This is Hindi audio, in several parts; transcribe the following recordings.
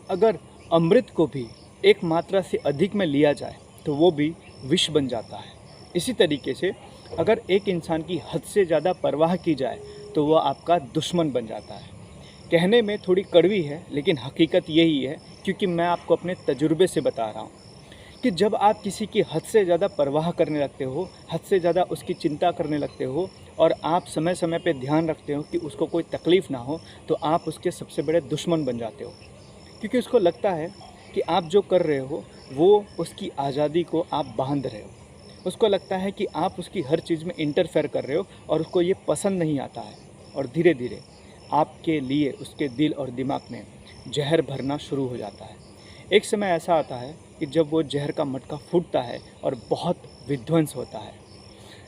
अगर अमृत को भी एक मात्रा से अधिक में लिया जाए तो वो भी विष बन जाता है। इसी तरीके से अगर एक इंसान की हद से ज़्यादा परवाह की जाए तो वह आपका दुश्मन बन जाता है। कहने में थोड़ी कड़वी है लेकिन हकीकत यही है, क्योंकि मैं आपको अपने तजुर्बे से बता रहा हूँ कि जब आप किसी की हद से ज़्यादा परवाह करने लगते हो, हद से ज़्यादा उसकी चिंता करने लगते हो और आप समय समय पे ध्यान रखते हो कि उसको कोई तकलीफ़ ना हो, तो आप उसके सबसे बड़े दुश्मन बन जाते हो। क्योंकि उसको लगता है कि आप जो कर रहे हो वो उसकी आज़ादी को आप बांध रहे हो। उसको लगता है कि आप उसकी हर चीज़ में इंटरफेयर कर रहे हो और उसको ये पसंद नहीं आता है। और धीरे धीरे आपके लिए उसके दिल और दिमाग में जहर भरना शुरू हो जाता है। एक समय ऐसा आता है कि जब वो जहर का मटका फूटता है और बहुत विध्वंस होता है।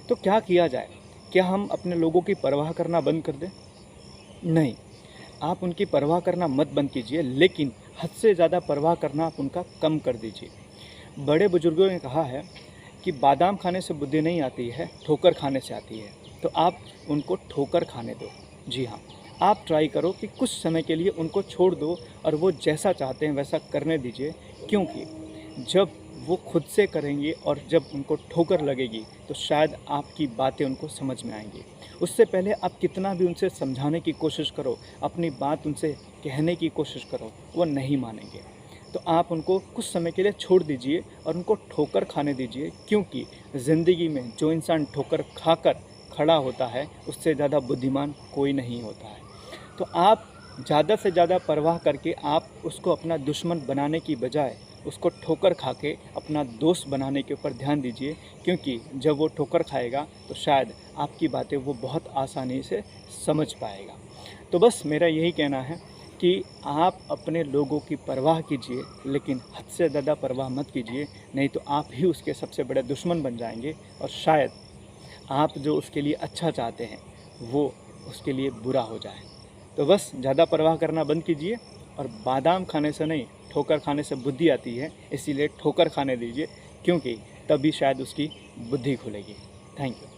तो क्या किया जाए? क्या हम अपने लोगों की परवाह करना बंद कर दें? नहीं, आप उनकी परवाह करना मत बंद कीजिए, लेकिन हद से ज़्यादा परवाह करना आप उनका कम कर दीजिए। बड़े बुजुर्गों ने कहा है कि बादाम खाने से बुद्धि नहीं आती है, ठोकर खाने से आती है। तो आप उनको ठोकर खाने दो। जी हाँ, आप ट्राई करो कि कुछ समय के लिए उनको छोड़ दो और वो जैसा चाहते हैं वैसा करने दीजिए, क्योंकि जब वो खुद से करेंगे और जब उनको ठोकर लगेगी तो शायद आपकी बातें उनको समझ में आएंगी। उससे पहले आप कितना भी उनसे समझाने की कोशिश करो, अपनी बात उनसे कहने की कोशिश करो, वो नहीं मानेंगे। तो आप उनको कुछ समय के लिए छोड़ दीजिए और उनको ठोकर खाने दीजिए, क्योंकि ज़िंदगी में जो इंसान ठोकर खाकर खड़ा होता है उससे ज़्यादा बुद्धिमान कोई नहीं होता है। तो आप ज़्यादा से ज़्यादा परवाह करके आप उसको अपना दुश्मन बनाने की बजाय उसको ठोकर खा के अपना दोस्त बनाने के ऊपर ध्यान दीजिए, क्योंकि जब वो ठोकर खाएगा तो शायद आपकी बातें वो बहुत आसानी से समझ पाएगा। तो बस मेरा यही कहना है कि आप अपने लोगों की परवाह कीजिए, लेकिन हद से ज़्यादा परवाह मत कीजिए, नहीं तो आप ही उसके सबसे बड़े दुश्मन बन जाएंगे और शायद आप जो उसके लिए अच्छा चाहते हैं वो उसके लिए बुरा हो जाए। तो बस ज़्यादा परवाह करना बंद कीजिए और बादाम खाने से नहीं, ठोकर खाने से बुद्धि आती है, इसीलिए ठोकर खाने दीजिए, क्योंकि तभी शायद उसकी बुद्धि खुलेगी। Thank you.